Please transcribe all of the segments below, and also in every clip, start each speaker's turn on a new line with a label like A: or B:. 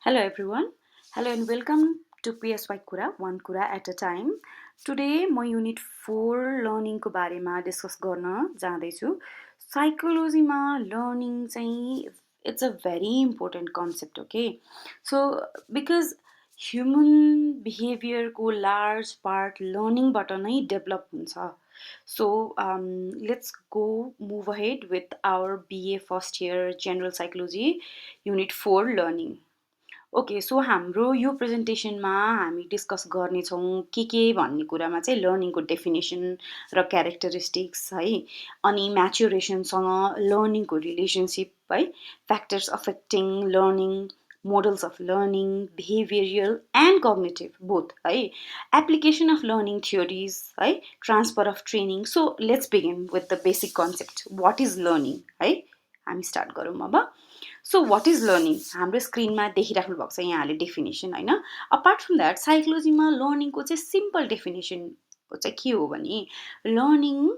A: Hello everyone. Hello and welcome to PSY Kura, one Kura at a time. Today म unit 4 लर्निङको बारेमा discuss गर्न जाँदैछु. साइकोलोजीमा लर्निङ चाहिँ it's a very important concept okay. So because human बिहेभियरको large part लर्निङबाट नै डेभलप हुन्छ. So let's go move ahead with our BA first year General Psychology Unit 4 learning. Okay so हाम्रो यो प्रेजेन्टेसनमा हामी डिस्कस गर्नेछौँ के भन्ने कुरामा चाहिँ लर्निङको डेफिनेसन र क्यारेक्टरिस्टिक्स है अनि म्याचुरेसनसँग लर्निङको रिलेसनसिप है factors affecting learning models of learning behavioural and cognitive both है एप्लिकेसन अफ लर्निङ थियोरिज है transfer of training. So let's begin with the basic concept what is learning है हामी स्टार्ट गरौँ अब. सो वाट इज लर्निङ हाम्रो स्क्रिनमा देखिराख्नु भएको छ यहाँले डेफिनेसन होइन. अपार्ट फ्रम द्याट साइकोलोजीमा लर्निङको चाहिँ सिम्पल डेफिनेसनको चाहिँ के हो भने learning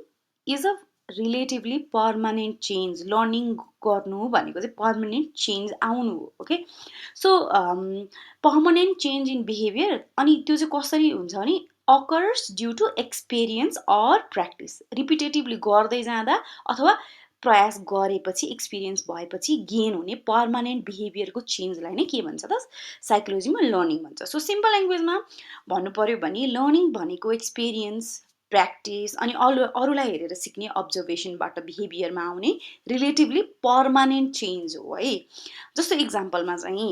A: is a relatively permanent change. Learning गर्नु भनेको चाहिँ पर्मानेन्ट चेन्ज आउनु हो. Okay so permanent change in behaviour अनि त्यो चाहिँ कसरी हुन्छ भने occurs due to experience or practice. Repetitively गर्दै जाँदा अथवा प्रयास गरेपछि एक्सपिरियन्स भएपछि गेन हुने पर्मानेन्ट बिहेभियरको चेन्जलाई नै के भन्छ त साइकोलोजीमा लर्निङ भन्छ. सो सिम्पल ल्याङ्ग्वेजमा भन्नु पर्यो भने लर्निङ भनेको एक्सपिरियन्स प्र्याक्टिस अनि अरूलाई हेरेर सिक्ने अब्जर्भेसनबाट बिहेभियरमा आउने रिलेटिभली पर्मानेन्ट चेन्ज हो है. जस्तो इक्जाम्पलमा चाहिँ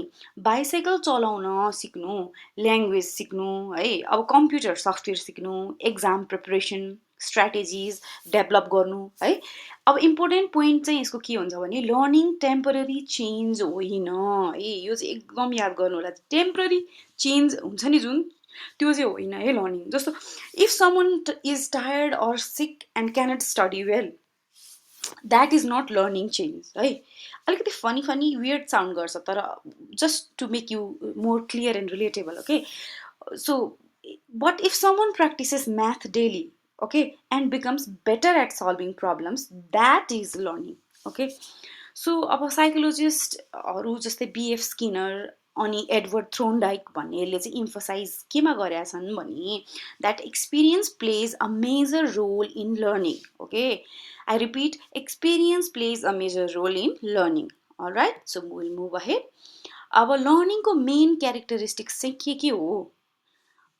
A: बाइसाइकल चलाउन सिक्नु, ल्याङ्ग्वेज सिक्नु है, अब कम्प्युटर सफ्टवेयर सिक्नु, एक्जाम प्रिपरेसन स्ट्राटेजिज डेभलप गर्नु है. अब इम्पोर्टेन्ट पोइन्ट चाहिँ यसको के हुन्छ भने लर्निङ टेम्पररी चेन्ज होइन है. यो चाहिँ एकदम याद गर्नु होला. टेम्पररी चेन्ज हुन्छ नि जुन त्यो चाहिँ होइन है लर्निङ. जस्तो if someone is tired or sick and cannot study well that is not learning change है. अलिकति फनी वियर्ड साउन्ड गर्छ तर just to make you more clear and relatable. Okay so but if someone practices math daily okay and becomes better at solving problems that is learning. okay so अब साइकोलोजिस्टहरू जस्तै B F Skinner अनि Edward Thorndike भन्नेले चाहिँ emphasize केमा गरेका छन् भने that experience plays a major role in learning. Okay I repeat experience plays a major role in learning. Alright so will move ahead. अब लर्निङको मेन क्यारेक्टरिस्टिक्स चाहिँ के हो.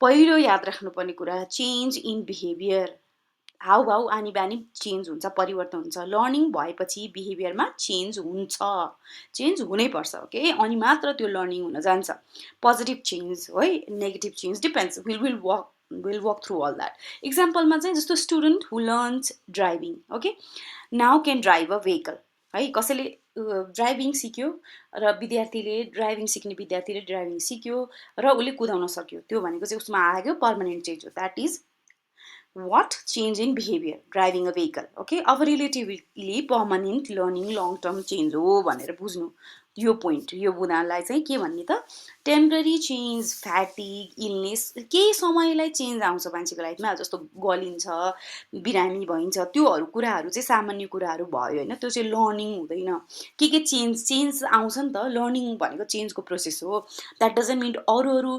A: पहिलो याद राख्नुपर्ने कुरा चेन्ज इन बिहेभियर. हाउभाउ आनी बानी चेन्ज हुन्छ, परिवर्तन हुन्छ. लर्निङ भएपछि बिहेभियरमा चेन्ज हुन्छ, चेन्ज हुनैपर्छ. ओके अनि मात्र त्यो लर्निङ हुन जान्छ. पोजिटिभ चेन्ज है negative change depends. Will walk through all that. इक्जाम्पलमा चाहिँ जस्तो student who learns driving okay now can drive a vehicle है. कसैले ड्राइभिङ सिक्यो र ड्राइभिङ सिक्ने विद्यार्थीले ड्राइभिङ सिक्यो र उसले कुदाउन सक्यो. त्यो भनेको चाहिँ उसमा आयो पर्मानेन्ट चेन्ज हो. That is what change in behavior driving a vehicle. okay अब relatively permanent learning long term change हो भनेर बुझ्नु. यो पोइन्ट यो बुझ्नलाई चाहिँ के भन्ने त टेम्पररी चेन्ज फ्याटिग इलनेस केही समयलाई चेन्ज आउँछ मान्छेको लाइफमा. जस्तो गलिन्छ बिरामी भइन्छ त्योहरू कुराहरू चाहिँ सामान्य कुराहरू भयो होइन. त्यो चाहिँ लर्निङ हुँदैन. के चेन्ज आउँछ नि त. लर्निङ भनेको चेन्जको प्रोसेस हो. द्याट डजन्ट मिन अरू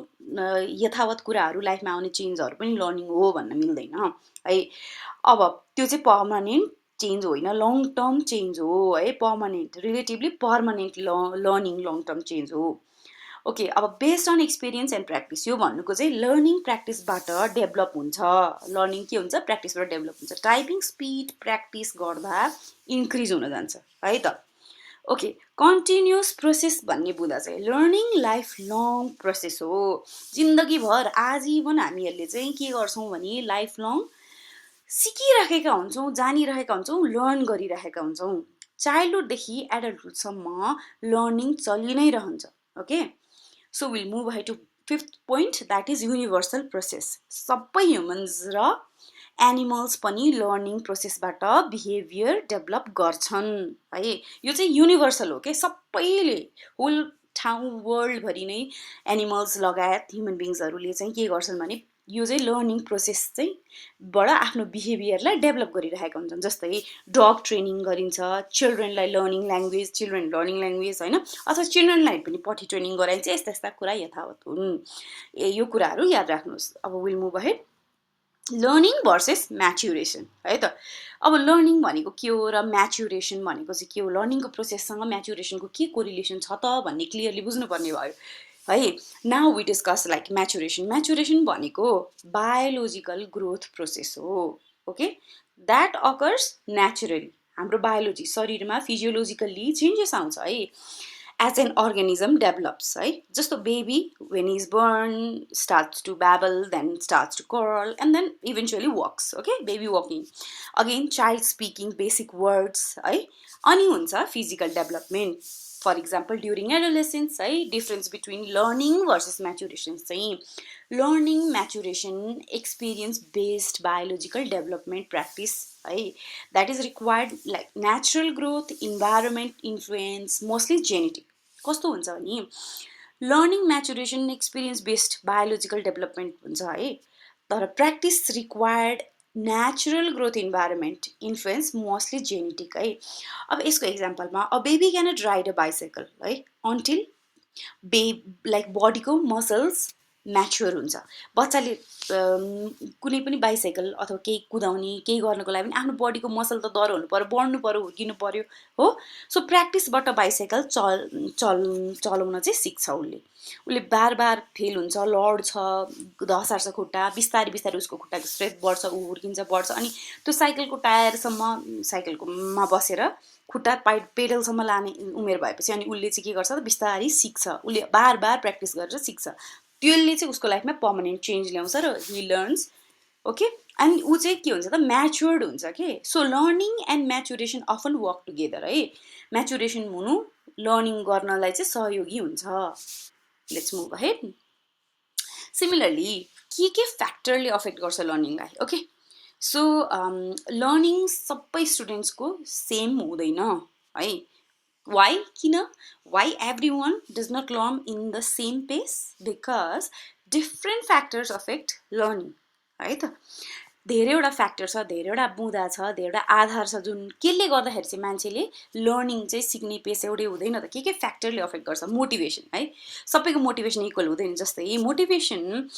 A: यथावत कुराहरू लाइफमा आउने चेन्जहरू पनि लर्निङ हो भन्न मिल्दैन है. अब त्यो चाहिँ पर्मानेन्ट चेन्ज होइन लङ टर्म चेन्ज हो है. Permanent relatively permanent learning long term change हो. ओके अब based on experience and practice. यो भन्नुको चाहिँ लर्निङ प्र्याक्टिसबाट डेभलप हुन्छ. लर्निङ के हुन्छ प्र्याक्टिसबाट डेभलप हुन्छ. टाइपिङ स्पिड प्र्याक्टिस गर्दा इन्क्रिज हुन जान्छ है त. ओके कन्टिन्युस प्रोसेस भन्ने बुझ्दा चाहिँ लर्निङ लाइफ लङ प्रोसेस हो. जिन्दगीभर आजीवन हामीहरूले चाहिँ के गर्छौँ भने लाइफ लङ सिकिराखेका हुन्छौँ, जानिरहेका हुन्छौँ, लर्न गरिरहेका हुन्छौँ. चाइल्डहुडदेखि एडल्टहुडसम्म लर्निङ चलि नै रहन्छ. Okay so will move ahead to fifth point that is universal process. सबै ह्युमन्स र एनिमल्स पनि लर्निङ प्रोसेसबाट बिहेभियर डेभलप गर्छन् है. यो चाहिँ युनिभर्सल हो के. सबैले होल ठाउँ वर्ल्डभरि नै एनिमल्स लगायत ह्युमन बिङ्सहरूले चाहिँ के गर्छन् भने यो चाहिँ लर्निङ प्रोसेस चाहिँ बाट आफ्नो बिहेभियरलाई डेभलप गरिरहेका हुन्छन्। जस्तै डग ट्रेनिङ गरिन्छ, चिल्ड्रेनलाई लर्निङ ल्याङ्ग्वेज होइन, अथवा चिल्ड्रेनलाई पनि पट्टी ट्रेनिङ गराइन्छ। यस्ता यस्ता कुरा यथावत हुन्। यो कुराहरू याद राख्नुहोस्। अब will move ahead. Learning versus maturation है त। अब लर्निङ भनेको के हो र म्याचुरेसन भनेको चाहिँ के हो, लर्निङको प्रोसेससँग म्याचुरेसनको के कोरिलेसन छ त भन्ने क्लियरली बुझ्नुपर्ने भयो है। नाउ वी डिस्कस लाइक म्याचुरेसन भनेको बायोलोजिकल ग्रोथ प्रोसेस हो। Okay, that occurs naturally. हाम्रो बायोलोजी शरीरमा फिजियोलोजिकल्ली चेन्जेस आउँछ है as an organism develops, right? Just a baby, when he's born, starts to babble, then starts to crawl, and then eventually walks. Okay, baby walking. Again, child speaking basic words, right? Ani huncha physical development. For example, during adolescence, right? Difference between learning versus maturation. Learning, maturation, experience-based biological development practice. That is required like natural growth, environment influence, mostly genetic. कस्तो हुन्छ भने learning maturation experience based biological development हुन्छ है, तर practice required natural growth environment influence mostly genetic है। अब यसको एक्जाम्पलमा a baby cannot ride a bicycle है अन्टिल लाइक बडीको मसल्स म्याच्योर हुन्छ। बच्चाले कुनै पनि बाइसाइकल अथवा केही कुदाउने केही गर्नको लागि पनि आफ्नो बडीको मसल त दह्रो हुनु पर्यो, बढ्नु पर्यो, हुर्किनु पर्यो हो। सो प्र्याक्टिसबाट बाइसाइकल चलाउन चाहिँ सिक्छ। उसले बार बार फेल हुन्छ, लड्छ, धसार्छ खुट्टा, बिस्तारै बिस्तारै उसको खुट्टाको स्ट्रेथ बढ्छ, ऊ हुर्किन्छ, बढ्छ, अनि त्यो साइकलको टायरसम्म साइकलकोमा बसेर खुट्टा पेडलसम्म लाने उमेर भएपछि अनि उसले चाहिँ के गर्छ त बिस्तारै सिक्छ। उसले बार बार प्र्याक्टिस गरेर सिक्छ। त्यसले चाहिँ उसको लाइफमा पर्मानेन्ट चेन्ज ल्याउँछ र हि लर्न्स। ओके, अनि ऊ चाहिँ के हुन्छ त म्याच्योर्ड हुन्छ के। So learning and maturation often work together है। म्याचुरेसन हुनु लर्निङ गर्नलाई चाहिँ सहयोगी हुन्छ। Let's move ahead. सिमिलरली के फ्याक्टरले अफेक्ट गर्छ लर्निङलाई? ओके, सो लर्निङ सबै स्टुडेन्ट्सको सेम हुँदैन है। वाइ किन? Why every one does not learn in the same pace? Because different factors affect learning है त। धेरैवटा फ्याक्टर छ, धेरैवटा बुँदा छ, धेरैवटा आधार छ जुन केले गर्दाखेरि चाहिँ मान्छेले लर्निङ चाहिँ सिक्ने पेस एउटै हुँदैन त। के फ्याक्टरले अफेक्ट गर्छ? मोटिभेसन है। सबैको मोटिभेसन इक्वल हुँदैन। जस्तै मोटिभेसन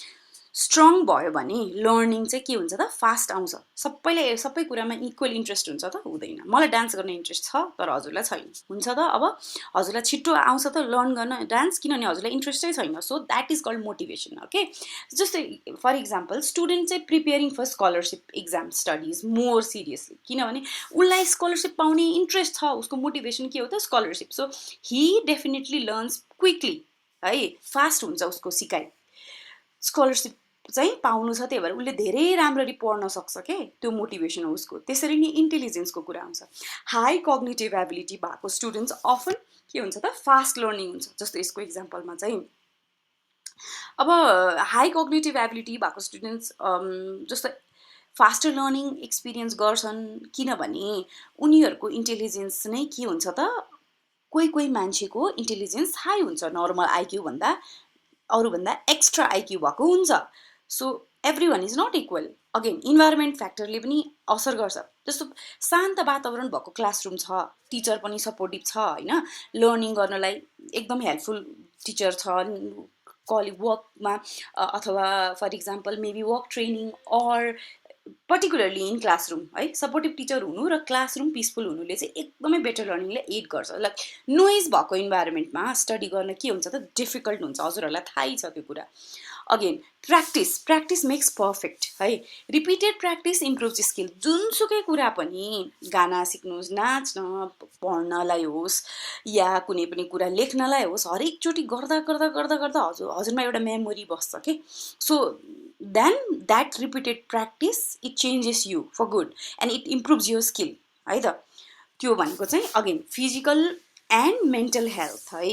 A: स्ट्रङ भयो भने लर्निङ चाहिँ के हुन्छ त फास्ट आउँछ। सबैलाई सबै कुरामा इक्वल इन्ट्रेस्ट हुन्छ त? हुँदैन। मलाई डान्स गर्ने इन्ट्रेस्ट छ तर हजुरलाई छैन, हुन्छ त? अब हजुरलाई छिट्टो आउँछ त लर्न गर्न डान्स, किनभने हजुरलाई इन्ट्रेस्टै छैन। So that is called motivation. Okay, जस्तै फर इक्जाम्पल स्टुडेन्ट चाहिँ preparing for scholarship exam studies more seriously, किनभने उसलाई स्कलरसिप पाउने इन्ट्रेस्ट छ, उसको मोटिभेसन के हो त scholarship. So he definitely learns quickly है, फास्ट हुन्छ उसको सिकाइ। स्कलरसिप चाहिँ पाउनु छ, त्यही भएर उसले धेरै राम्ररी पढ्न सक्छ के, त्यो मोटिभेसन हो उसको। त्यसरी नै इन्टेलिजेन्सको कुरा आउँछ। हाई कग्निटिभ एबिलिटी भएको स्टुडेन्ट्स अफन के हुन्छ त फास्ट लर्निङ हुन्छ। जस्तो यसको इक्जाम्पलमा चाहिँ अब हाई कग्निटिभ एबिलिटी भएको स्टुडेन्ट्स जस्तो फास्टर लर्निङ एक्सपिरियन्स गर्छन् किनभने उनीहरूको इन्टेलिजेन्स नै के हुन्छ त, कोही कोही मान्छेको इन्टेलिजेन्स हाई हुन्छ, नर्मल आइक्यू भन्दा अरूभन्दा एक्स्ट्रा आइक्यू भएको हुन्छ। So every one is not equal. Again environment फ्याक्टरले पनि असर गर्छ। जस्तो शान्त वातावरण भएको क्लासरुम छ, टिचर पनि सपोर्टिभ छ होइन, लर्निङ गर्नलाई एकदम हेल्पफुल टिचर छ, कलिग वर्कमा अथवा for example maybe work training or particularly in classroom है, सपोर्टिभ टिचर हुनु र क्लासरुम पिसफुल हुनुले चाहिँ एकदमै बेटर लर्निङले एड गर्छ। लाइक नोइज भएको इन्भाइरोमेन्टमा स्टडी गर्न के हुन्छ त डिफिकल्ट हुन्छ, हजुरहरूलाई थाहै छ त्यो कुरा। अगेन प्र्याक्टिस मेक्स पर्फेक्ट है। Repeated practice improve skill. जुनसुकै कुरा पनि गाना सिक्नुहोस्, नाच्न, पढ्नलाई होस् या कुनै पनि कुरा लेख्नलाई होस्, हरेकचोटि गर्दा गर्दा गर्दा गर्दा हजुरमा एउटा मेमोरी बस्छ के। So then that repeated practice it changes you for good and it improves your skill है त। त्यो भनेको चाहिँ again physical and mental health है।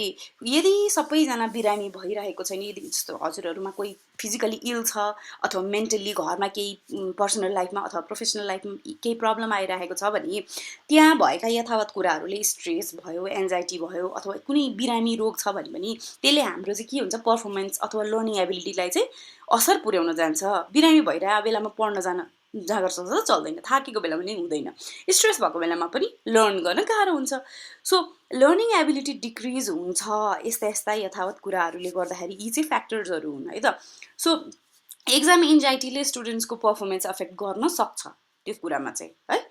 A: यदि सबैजना बिरामी भइरहेको छैन, यदि जस्तो हजुरहरूमा कोही फिजिकली इल छ अथवा मेन्टल्ली घरमा केही पर्सनल लाइफमा अथवा प्रोफेसनल लाइफमा केही प्रब्लम आइरहेको छ भने त्यहाँ भएका यथावत कुराहरूले स्ट्रेस भयो, एन्जाइटी भयो अथवा कुनै बिरामी रोग छ भने पनि त्यसले हाम्रो चाहिँ के हुन्छ पर्फर्मेन्स अथवा लर्निङ एबिलिटीलाई चाहिँ असर पुर्याउन जान्छ। बिरामी भइरहेको बेलामा पढ्न जान जाँगर सक्छ चल्दैन, थाकेको बेलामा पनि हुँदैन, स्ट्रेस भएको बेलामा पनि लर्न गर्न गाह्रो हुन्छ। सो लर्निङ एबिलिटी डिक्रिज हुन्छ यस्ता यस्ता यथावत कुराहरूले गर्दाखेरि, यी चाहिँ फ्याक्टर्सहरू हुन् है त। सो एक्जाम एन्जाइटीले स्टुडेन्ट्सको पर्फर्मेन्स अफेक्ट गर्न सक्छ त्यो कुरामा चाहिँ है।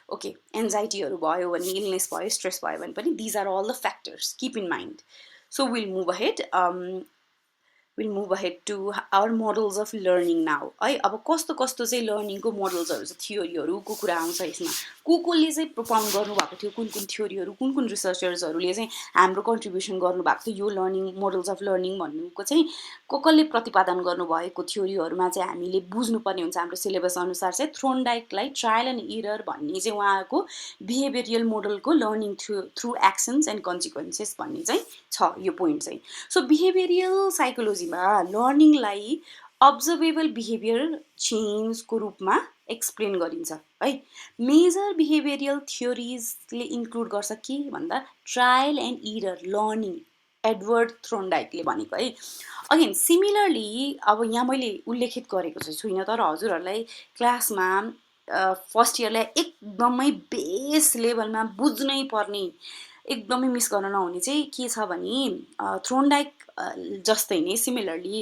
A: ओके, एन्जाइटीहरू भयो भने, इलनेस भयो, स्ट्रेस भयो भने पनि these are all the factors, keep in mind. So will move ahead to our models of learning now है। अब कस्तो कस्तो चाहिँ लर्निङको मोडल्सहरू छ, थ्योरीहरूको कुरा आउँछ यसमा। कसले चाहिँ प्रोपाउन्ड गर्नुभएको थियो, कुन कुन थ्योरीहरू, कुन कुन रिसर्चर्सहरूले चाहिँ हाम्रो कन्ट्रिब्युसन गर्नुभएको थियो यो लर्निङ मोडल्स अफ लर्निङ भन्नुको चाहिँ कसले प्रतिपादन गर्नुभएको थ्योरीहरूमा चाहिँ हामीले बुझ्नुपर्ने हुन्छ। हाम्रो सिलेबस अनुसार चाहिँ थ्रोन्डाइकलाई ट्रायल एन्ड इरर भन्ने चाहिँ उहाँको बिहेभियरल मोडलको learning through actions and consequences भन्ने चाहिँ छ यो पोइन्ट चाहिँ। सो बिहेभियरल साइकोलोजीमा लर्निङलाई अब्जर्भेबल बिहेभियर चेन्जको रूपमा एक्सप्लेन गरिन्छ है। मेजर बिहेभियरल थ्योरिजले इन्क्लुड गर्छ के भन्दा trial and error learning, Edward थ्रोन्डाइकले भनेको है। अगेन सिमिलरली अब यहाँ मैले उल्लेखित गरेको चाहिँ छुइनँ, तर हजुरहरूलाई क्लासमा फर्स्ट इयरलाई एकदमै बेस लेभलमा बुझ्नै पर्ने, एकदमै मिस गर्न नहुने चाहिँ के छ भने थ्रोन्डाइक जस्तै नै सिमिलरली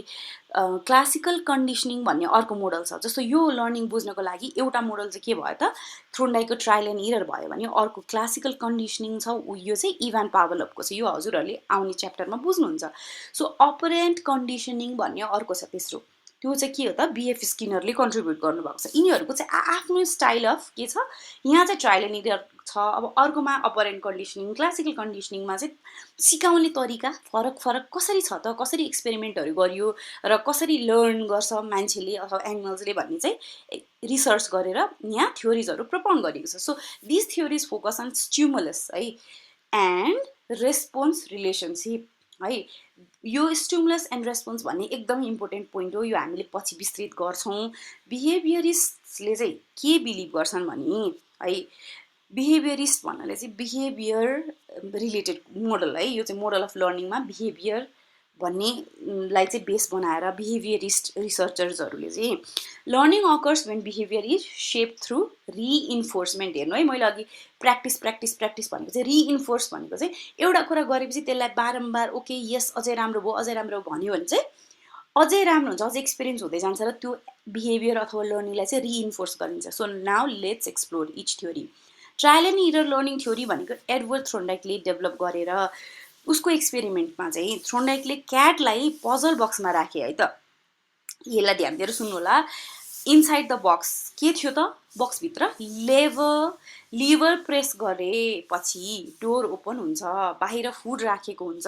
A: क्लासिकल कन्डिसनिङ भन्ने अर्को मोडल छ। जस्तो यो लर्निङ बुझ्नको लागि एउटा मोडल चाहिँ के भयो त, थ्रोन्डाइकको ट्रायल एन्ड इरर भयो भने अर्को क्लासिकल कन्डिसनिङ छ, यो चाहिँ इभान पाभलोभको छ। यो हजुरहरूले आउने च्याप्टरमा बुझ्नुहुन्छ। सो अपरेन्ट कन्डिसनिङ भन्ने अर्को छ तेस्रो, त्यो चाहिँ के हो त, बिएफ स्किनरले कन्ट्रिब्युट गर्नुभएको छ। यिनीहरूको चाहिँ आफ्नो स्टाइल अफ के छ, यहाँ चाहिँ ट्रायल एन्ड इरर छ। अब अर्कोमा अपरेन्ट कन्डिसनिङ, क्लासिकल कन्डिसनिङमा चाहिँ सिकाउने तरिका फरक फरक कसरी छ त, कसरी एक्सपेरिमेन्टहरू गरियो र कसरी लर्न गर्छ मान्छेले अथवा एनिमल्सले भन्ने चाहिँ रिसर्च गरेर यहाँ थ्योरिजहरू प्रपोज गरिएको छ। So this theories focus on stimulus है एन्ड रेस्पोन्स रिलेसनसिप है। यो स्टिमुलस एन्ड रेस्पोन्स भन्ने एकदम इम्पोर्टेन्ट पोइन्ट हो, यो हामीले पछि विस्तृत गर्छौँ। बिहेभियरिस्टले चाहिँ के बिलिभ गर्छन् भने है, बिहेभियरिस्ट भन्नाले चाहिँ बिहेभियर रिलेटेड मोडल है, यो चाहिँ मोडल अफ लर्निङमा बिहेभियर भन्नेलाई चाहिँ बेस बनाएर बिहेभियरिस्ट रिसर्चर्सहरूले चाहिँ learning occurs when behaviour is shape through reinforcement. हेर्नु है, मैले अघि प्र्याक्टिस प्र्याक्टिस प्र्याक्टिस भनेको चाहिँ रिइन्फोर्स भनेको चाहिँ एउटा कुरा गरेपछि त्यसलाई बारम्बार ओके यस अझै राम्रो भयो अझै राम्रो भन्यो भने चाहिँ अझै राम्रो हुन्छ, अझै एक्सपिरियन्स हुँदै जान्छ र त्यो बिहेभियर अथवा लर्निङलाई चाहिँ रिइन्फोर्स गरिन्छ। So now let's explore each theory. Trial and error learning theory भनेको एडवर्ड थ्रोन्डाइकले डेभलप गरेर उसको एक्सपेरिमेन्टमा चाहिँ थ्रोन्डाइकले क्याटलाई पजल बक्समा राखे है त। यसलाई ध्यान दिएर सुन्नु होला। इनसाइड द बक्स के थियो त, बक्सभित्र लिभर प्रेस गरेपछि डोर ओपन हुन्छ, बाहिर फुड राखेको हुन्छ।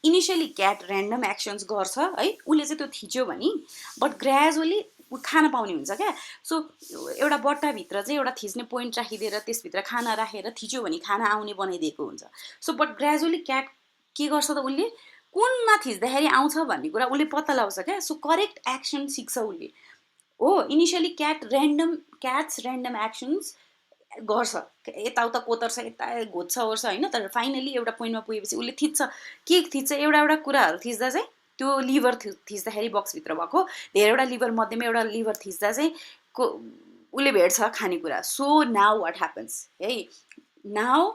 A: इनिसियली क्याट ऱ्यान्डम एक्सन्स गर्छ है, उसले चाहिँ त्यो थिच्यो भने बट ग्रेजुअली खाना पाउने हुन्छ क्या। सो एउटा बट्टाभित्र चाहिँ एउटा थिच्ने पोइन्ट राखिदिएर त्यसभित्र खाना राखेर थिच्यो भने खाना आउने बनाइदिएको हुन्छ। सो बट ग्रेजुअली क्याट के गर्छ त, उसले कुनमा थिच्दाखेरि आउँछ भन्ने कुरा उसले पत्ता लगाउँछ क्या। सो करेक्ट एक्सन सिक्छ उसले हो। इनिसियली क्याट्स ऱ्यान्डम एक्सन्स गर्छ, यताउता कोतर्छ, यता घोज्छ ओर्छ होइन, तर फाइनली एउटा पोइन्टमा पुगेपछि उसले थिच्छ। के थिच्छ, एउटा कुराहरू थिच्दा चाहिँ त्यो लिभर थिच्दाखेरि बक्सभित्र भएको धेरैवटा लिभर मध्येमा एउटा लिभर थिच्दा चाहिँ उसले भेट्छ खानेकुरा। सो नाउ वाट ह्यापन्स है, now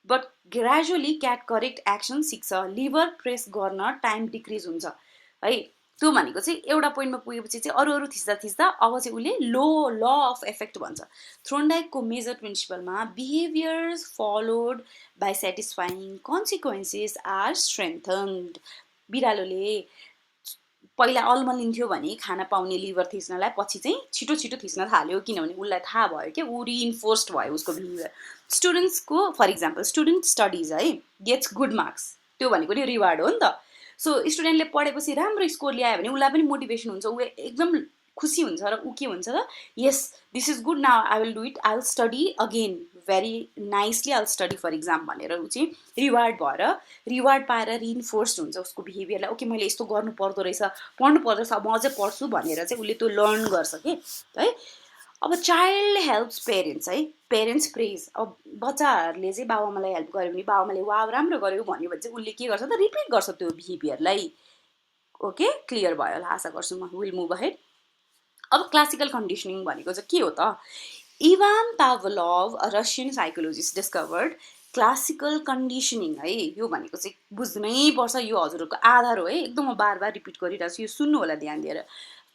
A: but gradually CAT correct action सिक्छ, लिभर प्रेस गर्न टाइम डिक्रिज हुन्छ है। त्यो भनेको चाहिँ एउटा पोइन्टमा पुगेपछि चाहिँ अरू थिच्दा अब चाहिँ उसले ल अफ इफेक्ट भन्छ। थ्रोन्डाइकको मेजर प्रिन्सिपलमा behaviours followed by satisfying consequences are strengthened. बिरालोले पहिला अल्मलिन्थ्यो भने खाना पाउने लिभर थिच्नलाई, पछि चाहिँ छिटो थिच्न थाल्यो किनभने उसलाई थाहा भयो कि ऊ रिइन्फोर्स्ड भयो उसको बिहेभियर। स्टुडेन्ट्सको फर इक्जाम्पल स्टुडेन्ट स्टडिज है, गेट्स गुड मार्क्स, त्यो भनेको नि रिवार्ड हो नि त। सो स्टुडेन्टले पढेपछि राम्रो स्कोर ल्यायो भने उसलाई पनि मोटिभेसन हुन्छ, ऊ एकदम खुसी हुन्छ र ऊ के हुन्छ त, yes this is good, now I will do it, I will study again very nicely I'll study for exam भनेर ऊ चाहिँ रिवार्ड भएर रिवार्ड पाएर रिइन्फोर्स्ड हुन्छ उसको बिहेभियरलाई। ओके मैले यस्तो गर्नु पर्दो रहेछ, पढ्नु पर्दो रहेछ, अब म अझै पढ्छु भनेर चाहिँ उसले त्यो लर्न गर्छ कि है। अब चाइल्ड हेल्प्स पेरेन्ट्स है, पेरेन्ट्स प्रेज। अब बच्चाहरूले चाहिँ बाबाआमालाई हेल्प गर्यो भने बाबाआमाले वाह राम्रो गर्यो भन्यो भने चाहिँ उसले के गर्छ त रिपिट गर्छ त्यो बिहेभियरलाई। ओके क्लियर भयो होला आशा गर्छु म। Will move ahead. अब क्लासिकल कन्डिसनिङ भनेको चाहिँ के हो त? Ivan Pavlov a Russian psychologist discovered classical conditioning है। यो भनेको चाहिँ बुझ्नै पर्छ, यो हजुरहरूको आधार हो है, एकदम म बार बार रिपिट गरिरहेको छु, यो सुन्नु होला ध्यान दिएर।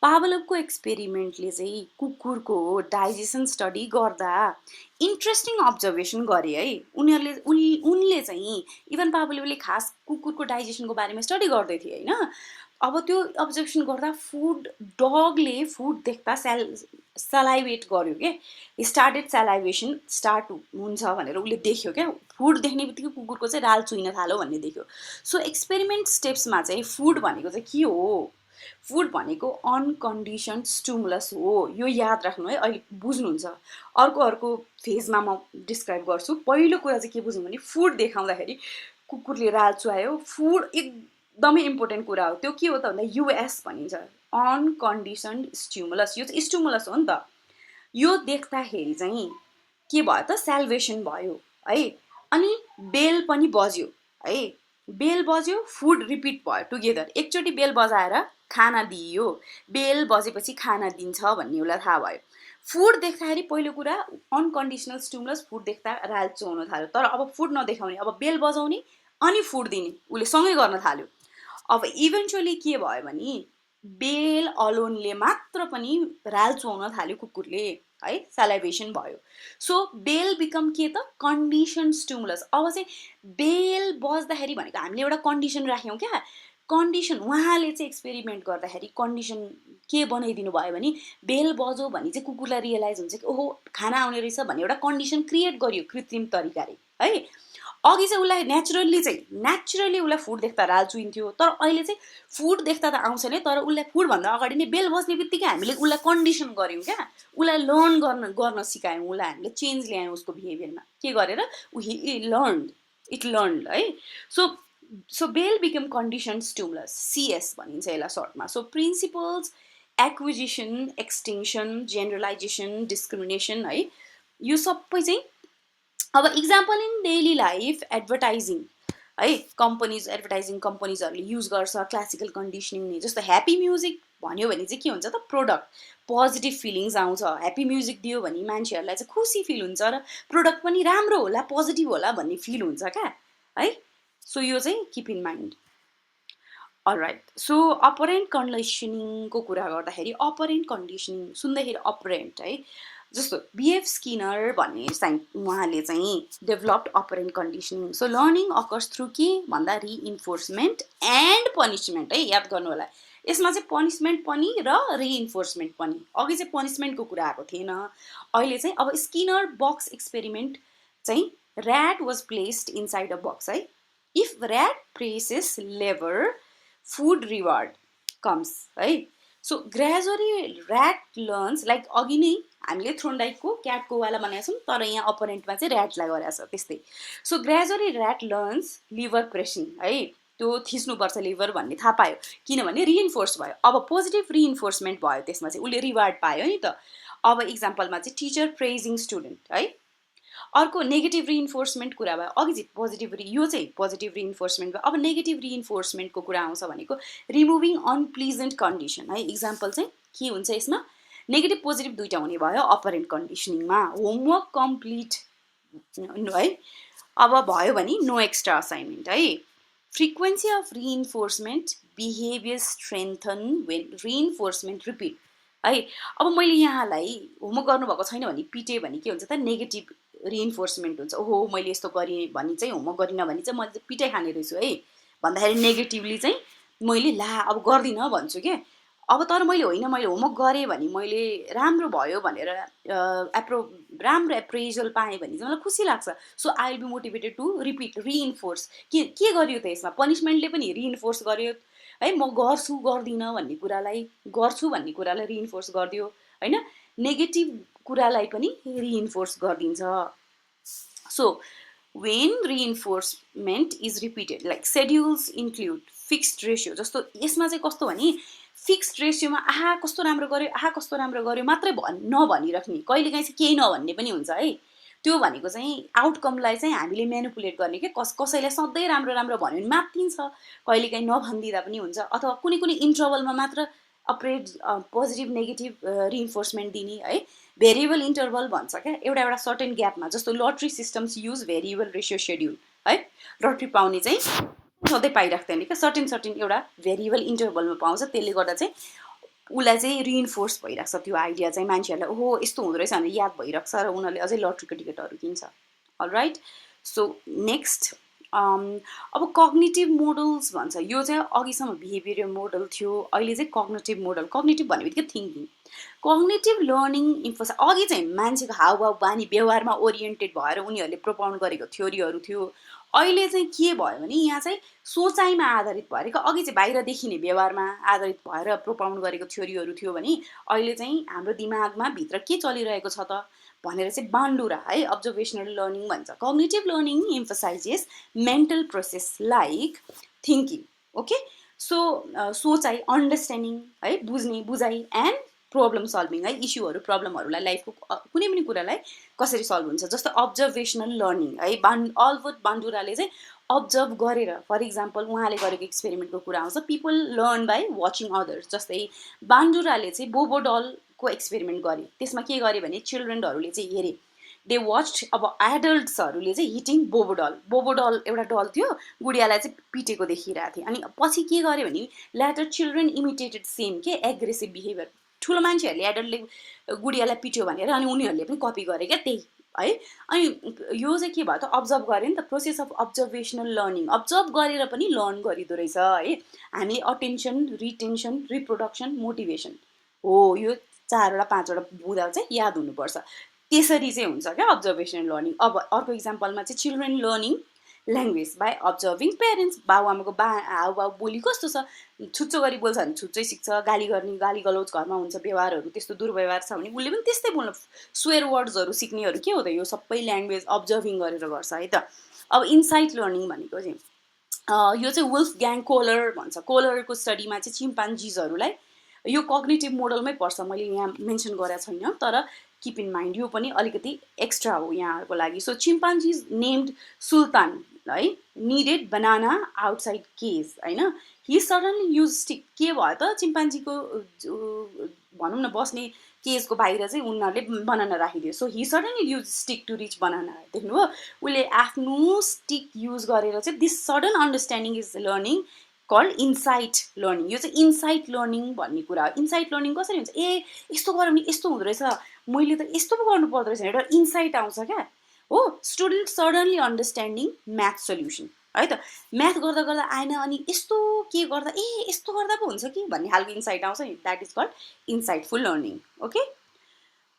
A: पाभलोभको एक्सपेरिमेन्टले चाहिँ कुकुरको डाइजेसन स्टडी गर्दा इन्ट्रेस्टिङ अब्जर्भेसन गरे है। उनले चाहिँ इभन पाभलोभले खास कुकुरको डाइजेसनको बारेमा स्टडी गर्दै थिए होइन। अब त्यो अब्जर्भेसन गर्दा डगले फुड देख्दा सलाइभेट गर्यो क्या, स्टार्टेड सलाइभेसन स्टार्ट हुन्छ भनेर उसले देख्यो क्या। फुड देख्ने बित्तिकै कुकुरको चाहिँ राल चुइन थाल्यो भन्ने देख्यो। सो एक्सपेरिमेन्ट स्टेप्समा चाहिँ फुड भनेको चाहिँ के हो? फुड भनेको अनकन्डिसन स्टिमुलस हो, यो याद राख्नु है, अहिले बुझ्नुहुन्छ। अर्को फेजमा म डिस्क्राइब गर्छु। पहिलो कुरा चाहिँ के बुझ्नु भने फुड देखाउँदाखेरि कुकुरले राल चुहायो, फुड एकदमै इम्पोर्टेन्ट कुरा हो। त्यो के हो त भन्दा युएस भनिन्छ, अनकन्डिसन्ड स्टिमुलस। यो चाहिँ स्टिमुलस हो नि त। यो देख्दाखेरि चाहिँ के भयो त सेल्भेसन भयो है। अनि बेल पनि बज्यो है, बेल बज्यो, फुड रिपिट भयो टुगेदर। एकचोटि बेल बजाएर खाना दिइयो, बेल बजेपछि खाना दिन्छ भन्ने उसलाई थाहा भयो। फुड देख्दाखेरि पहिलो कुरा अनकन्डिसनल स्टिमुलस, फुड देख्दा राल चुहाउन थाल्यो। तर अब फुड नदेखाउने, अब बेल बजाउने अनि फुड दिने, उसले सँगै गर्न थाल्यो। अब इभेन्चुअली के भयो भने बेल अलोनले मात्र पनि राल चुहाउन थाल्यो कुकुरले है, सलाइभेसन भयो। सो बेल बिकम के त कन्डिसन स्टिमुलस। अब चाहिँ बेल बज्दाखेरि भनेको हामीले एउटा कन्डिसन राख्यौँ क्या, कन्डिसन। उहाँले चाहिँ एक्सपेरिमेन्ट गर्दाखेरि कन्डिसन के बनाइदिनु भयो भने बेल बज्यो भने चाहिँ कुकुरलाई रियलाइज हुन्छ कि ओहो खाना आउने रहेछ भन्ने एउटा कन्डिसन क्रिएट गरियो कृत्रिम तरिकाले है। अघि चाहिँ उसलाई नेचुरली उसलाई फुड देख्दा राल चुइन्थ्यो, तर अहिले चाहिँ फुड देख्दा त आउँछ नै, तर उसलाई फुडभन्दा अगाडि नै बेल बज्ने बित्तिकै हामीले उसलाई कन्डिसन गऱ्यौँ क्या, उसलाई लर्न गर्न सिकायौँ, उसलाई हामीले चेन्ज ल्यायौँ उसको बिहेभियरमा। के गरेर इट लर्न है। So bell become condition stimulus, CS भनिन्छ यसलाई सर्टमा। So principles acquisition, extinction, generalisation, discrimination है, यो सबै चाहिँ अब example in daily life advertising है, एडभर्टाइजिङ कम्पनीजहरूले युज गर्छ क्लासिकल कन्डिसनिङ नै। जस्तो ह्याप्पी म्युजिक भन्यो भने चाहिँ के हुन्छ त प्रोडक्ट पोजिटिभ फिलिङ्स आउँछ। ह्याप्पी म्युजिक दियो भने मान्छेहरूलाई चाहिँ खुसी फिल हुन्छ र प्रोडक्ट पनि राम्रो होला, पोजिटिभ होला भन्ने फिल हुन्छ क्या है। सो यो चाहिँ keep in mind. Alright, so operant कन्डिसनिङको कुरा गर्दाखेरि अपरेन्ट कन्डिसनिङ सुन्दाखेरि अपरेन्ट है, जस्तो बिएफ स्किनर भन्ने उहाँले चाहिँ developed operant conditioning. So learning occurs through के भन्दा रिइन्फोर्समेन्ट एन्ड पनिसमेन्ट है, याद गर्नु होला। यसमा चाहिँ पनिसमेन्ट पनि र रिइन्फोर्समेन्ट पनि। अघि चाहिँ पनिसमेन्टको कुरा आएको थिएन, अहिले चाहिँ अब स्किनर बक्स एक्सपेरिमेन्ट चाहिँ rat was placed inside a box है। If rat presses lever food reward comes है। So gradually rat learns, like अघि नै हामीले थ्रोन्डाइटको क्याटको वाला बनाएको छौँ, तर यहाँ अपरेन्टमा चाहिँ ऱ्याटलाई गरेको छ त्यस्तै। So gradually rat learns lever pressing है, त्यो थिच्नुपर्छ लिभर भन्ने थाहा पायो, किनभने रिइन्फोर्स भयो। अब पोजिटिभ रिइन्फोर्समेन्ट भयो, त्यसमा चाहिँ उसले रिवार्ड पायो नि त। अब इक्जाम्पलमा चाहिँ टिचर प्रेजिङ स्टुडेन्ट है। अर्को नेगेटिभ रिइन्फोर्समेन्ट कुरा भयो, अघि चाहिँ पोजिटिभ यो चाहिँ पोजिटिभ रिइन्फोर्समेन्ट भयो। अब नेगेटिभ रिइन्फोर्समेन्टको कुरा आउँछ भनेको रिमुभिङ अनप्लिजेन्ट कन्डिसन है। इक्जाम्पल चाहिँ के हुन्छ यसमा, नेगेटिभ पोजिटिभ दुइटा हुने भयो अपरेन्ट कन्डिसनिङमा। होमवर्क कम्प्लिट है, अब भयो भने नो एक्स्ट्रा असाइनमेन्ट है। Frequency of reinforcement behaviour strengthen when reinforcement repeat है। अब मैले यहाँलाई होमवर्क गर्नुभएको छैन भने पिटे भने के हुन्छ त नेगेटिभ रिइन्फोर्समेन्ट हुन्छ। ओहो मैले यस्तो गरेँ भने चाहिँ होमवर्क गरिनँ भने चाहिँ मैले पिटाइ खाने रहेछु है भन्दाखेरि नेगेटिभली चाहिँ मैले ला अब गर्दिनँ भन्छु क्या। अब तर मैले होमवर्क गरेँ भने मैले राम्रो भयो भनेर राम्रो एप्रेजल पाएँ भने चाहिँ मलाई खुसी लाग्छ। So I will be motivated to repeat reinforce. के गर्यो त यसमा, पनिसमेन्टले पनि रिइन्फोर्स गर्यो है, म गर्छु गर्दिनँ भन्ने कुरालाई गर्छु भन्ने कुरालाई रिइन्फोर्स गरिदियो होइन। नेगेटिभ कुरालाई पनि रिइन्फोर्स गरिदिन्छ So when reinforcement is repeated, like schedules include fixed ratio, जस्तो यसमा चाहिँ कस्तो भने फिक्स्ड रेसियोमा आहा कस्तो राम्रो गर्यो आहा कस्तो राम्रो गर्यो मात्रै नभनिराख्ने, कहिलेकाहीँ चाहिँ केही नभन्ने पनि हुन्छ है। त्यो भनेको चाहिँ आउटकमलाई चाहिँ हामीले म्यानिपुलेट गर्ने के कसैलाई सधैँ राम्रो राम्रो भन्यो भने मात्तिन्छ, कहिलेकाहीँ नभनिदिँदा पनि हुन्छ, अथवा कुनै कुनै इन्टरभलमा मात्र अपरेट पोजिटिभ नेगेटिभ रिइन्फोर्समेन्ट दिने है। भेरिएबल इन्टरभल भन्छ क्या, एउटा एउटा सर्टेन ग्यापमा, जस्तो lottery systems use variable ratio schedule है। लट्री पाउने चाहिँ सधैँ पाइराख्दैन क्या, सर्टेन एउटा भेरिएबल इन्टरभलमा पाउँछ, त्यसले गर्दा चाहिँ उसलाई चाहिँ रिइन्फोर्स भइरहेको छ त्यो आइडिया चाहिँ, मान्छेहरूलाई ओहो यस्तो हुँदो रहेछ भनेर याद भइरहेको छ र उनीहरूले अझै लट्रीको टिकटहरू किन्छ। अलराइट, सो नेक्स्ट अब कग्निटिभ मोडल्स भन्छ, यो चाहिँ अघिसम्म बिहेभियरल मोडल थियो, अहिले चाहिँ कग्निटिभ मोडल। कग्निटिभ भन्ने बित्तिकै थिङ्किङ, कग्निटिभ लर्निङ इन्फोर्स, अघि चाहिँ मान्छेको हावभाव बानी व्यवहारमा ओरिएन्टेड भएर उनीहरूले प्रोपाउन्ड गरेको थ्योरीहरू थियो। अहिले चाहिँ के भयो भने यहाँ चाहिँ सोचाइमा आधारित भएर, अघि चाहिँ बाहिर देखिने व्यवहारमा आधारित भएर प्रोपाउन्ड गरेको थ्योरीहरू थियो भने अहिले चाहिँ हाम्रो दिमागमा भित्र के चलिरहेको छ त भनेर चाहिँ बान्डुरा है अब्जर्भेसनल लर्निङ भन्छ। Cognitive learning emphasises mental process like thinking, okay. So सोचाइ, अन्डरस्ट्यान्डिङ है, बुझ्ने, बुझाइ एन्ड प्रब्लम सल्भिङ है, इस्युहरू प्रब्लमहरूलाई लाइफको कुनै पनि कुरालाई कसरी सल्भ हुन्छ, जस्तो अब्जर्भेसनल लर्निङ है। अल्बर्ट बान्डुराले चाहिँ अब्जर्भ गरेर, फर इक्जाम्पल उहाँले गरेको एक्सपेरिमेन्टको कुरा आउँछ, people learn by watching others. जस्तै बान्डुराले चाहिँ बोबो डलको एक्सपेरिमेन्ट गरे, त्यसमा के गरे भने चिल्ड्रेनहरूले चाहिँ हेरे, दे वाच्ड, अब एडल्ट्सहरूले चाहिँ हिटिङ बोबो डल एउटा डल थियो, गुडियालाई चाहिँ पिटेको देखिरहेको थिएँ। अनि पछि के गर्यो भने ल्याटर चिल्ड्रेन इमिटेटेड सेम के एग्रेसिभ बिहेभियर, ठुलो मान्छेहरूले एडल्टले गुडियालाई पिट्यो भनेर अनि उनीहरूले पनि कपी गरे क्या त्यही है। अनि यो चाहिँ के भयो त, अब्जर्भ गऱ्यो नि त, process of observational learning, observe गरेर पनि लर्न गरिदो रहेछ है। हामी अटेन्सन, रिटेन्सन, रिप्रोडक्सन, मोटिभेसन हो, यो 4 वटा 5 वटा बुँदा चाहिँ याद हुनुपर्छ, त्यसरी चाहिँ हुन्छ क्या अब्जर्भेसनल लर्निङ। अब अर्को इक्जाम्पलमा चाहिँ children learning language by observing parents, बाबुआमाको हावभाव बोली कस्तो छ, छुच्चो गरी बोल्छ भने छुच्चै सिक्छ, गाली गर्ने, गाली गलौज घरमा हुन्छ, व्यवहारहरू त्यस्तो दुर्व्यवहार छ भने उसले पनि त्यस्तै बोल्नु, स्वेयर वर्ड्सहरू सिक्नेहरू के हो त, यो सबै ल्याङ्ग्वेज अब्जर्भिङ गरेर गर्छ है त। अब इन्साइट लर्निङ भनेको चाहिँ यो चाहिँ वुल्फ ग्याङ कोलर भन्छ, कोलरको स्टडीमा चाहिँ चिम्पान्जीजहरूलाई, यो कग्निटिभ मोडलमै पर्छ, मैले यहाँ मेन्सन गरेको छैन तर किप इन माइन्ड, यो पनि अलिकति एक्स्ट्रा हो यहाँहरूको लागि। सो चिम्पान्जीज नेम्ड सुल्तान है निडेड बनाना आउटसाइड केज होइन, हि सडनली युज स्टिक, के भयो त चिम्पान्जीको भनौँ न बस्ने केजको बाहिर चाहिँ उनीहरूले बनाना राखिदियो, so he suddenly use stick to reach banana, देख्नुभयो उसले आफ्नो स्टिक युज गरेर चाहिँ, this sudden understanding is learning called insight learning. यो चाहिँ इन्साइट लर्निङ भन्ने कुरा हो। इन्साइट लर्निङ कसरी हुन्छ, ए यस्तो गऱ्यो भने यस्तो हुँदो रहेछ, मैले त यस्तो पो गर्नु पर्दो रहेछ एउटा इन्साइट आउँछ क्या हो। Student suddenly understanding math solution है त, म्याथ गर्दा गर्दा आएन अनि यस्तो के गर्दा ए यस्तो गर्दा पो हुन्छ कि भन्ने खालको इन्साइट आउँछ नि, that is called insightful learning, okay.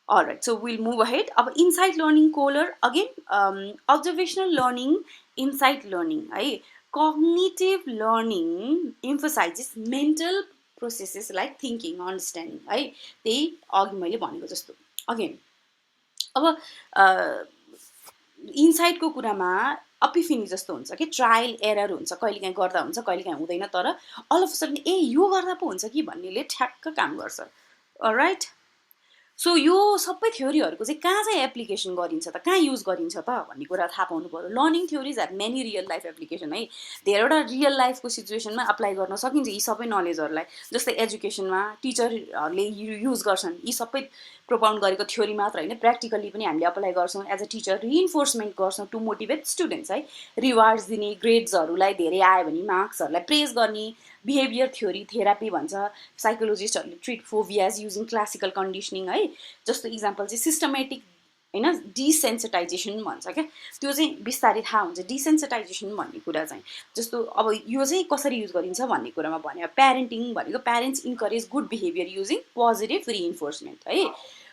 A: Alright, so will move ahead. अब insight learning Kohler again, observational learning, insight learning है। Cognitive learning emphasises mental processes like thinking, understanding है, त्यही अघि मैले भनेको जस्तो। अगेन अब इन्साइटको कुरामा अपिफिनी जस्तो हुन्छ कि ट्रायल एरर हुन्छ, कहिलेकाहीँ गर्दा हुन्छ कहिलेकाहीँ हुँदैन, तर अल अफ सडन ए यो गर्दा पो हुन्छ कि भन्नेले ठ्याक्क काम गर्छ। राइट, सो यो सबै थ्योरीहरूको चाहिँ कहाँ चाहिँ एप्लिकेसन गरिन्छ त, कहाँ युज गरिन्छ त भन्ने कुरा थाहा पाउनु पऱ्यो। Learning theories have many real life application है, धेरैवटा रियल लाइफको सिचुएसनमा अप्लाई गर्न सकिन्छ यी सबै नलेजहरूलाई। जस्तै एजुकेसनमा टिचरहरूले युज गर्छन्, यी सबै प्रोपाउन्ड गरेको थ्योरी मात्र होइन, प्र्याक्टिकली पनि हामीले अप्लाई गर्छौँ एज अ टिचर, रिइन्फोर्समेन्ट गर्छौँ टु मोटिभेट स्टुडेन्ट्स है, रिवार्ड्स दिने, ग्रेड्सहरूलाई धेरै आयो भने मार्क्सहरूलाई प्रेज गर्ने, बिहेभियर थ्योरी थेरापी भन्छ, साइकोलोजिस्टहरूले treat phobias using classical conditioning है। जस्तो इक्जाम्पल चाहिँ सिस्टमेटिक होइन डिसेन्सिटाइजेसन भन्छ क्या, त्यो चाहिँ बिस्तारै थाहा हुन्छ डिसेन्सिटाइजेसन भन्ने कुरा चाहिँ। जस्तो अब यो चाहिँ कसरी युज गरिन्छ भन्ने कुरामा भने, प्यारेन्टिङ भनेको parents encourage good behaviour using positive reinforcement है।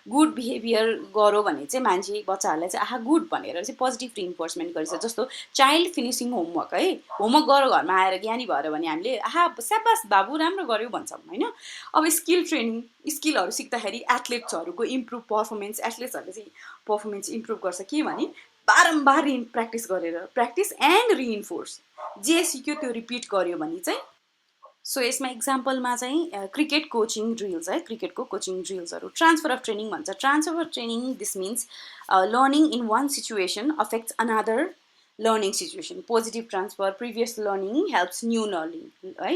A: गुड बिहेभियर गऱ्यो भने चाहिँ मान्छे बच्चाहरूलाई चाहिँ आहा गुड भनेर चाहिँ पोजिटिभ रिइन्फोर्समेन्ट गरिन्छ। जस्तो चाइल्ड फिनिसिङ होमवर्क है, होमवर्क गरेर घरमा आएर ज्ञानी भएर भने हामीले आहा स्याबास बाबु राम्रो गर्यो भन्छौँ होइन। अब स्किल ट्रेनिङ, स्किलहरू सिक्दाखेरि एथलेट्सहरूको इम्प्रुभ पर्फर्मेन्स, एथलेट्सहरूले चाहिँ पर्फर्मेन्स इम्प्रुभ गर्छ के भने बारम्बार प्र्याक्टिस गरेर प्र्याक्टिस एन्ड रिइन्फोर्स जे सिक्यो त्यो रिपिट गर्यो भने चाहिँ सो यसमा इक्जाम्पलमा चाहिँ क्रिकेट कोचिङ ड्रिल्स है क्रिकेटको कोचिङ ड्रिल्सहरू ट्रान्सफर अफ ट्रेनिङ भन्छ transfer of training this means learning in one situation affects another learning situation positive transfer previous learning helps new learning है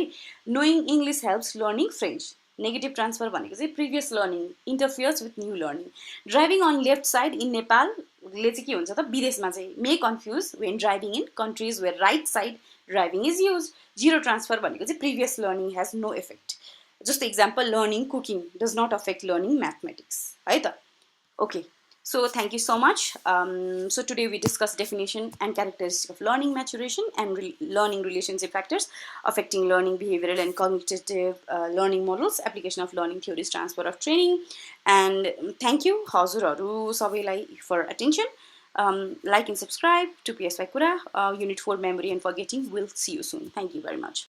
A: knowing English helps learning French negative transfer भनेको चाहिँ previous learning interferes with new learning driving on left side in नेपालले चाहिँ के हुन्छ त विदेशमा चाहिँ may confuse when driving in countries where right side driving is use zero transfer भनेको चाहिँ previous learning has no effect जस्तो example learning cooking does not affect learning mathematics है त okay so thank you so much so today we discussed definition and characteristics of learning maturation and learning relationship factors affecting learning behavioral and cognitive learning models application of learning theories transfer of training and thank you हजुरहरु सबैलाई for attention like and subscribe to PSY Kura unit 4 memory and forgetting we'll see you soon thank you very much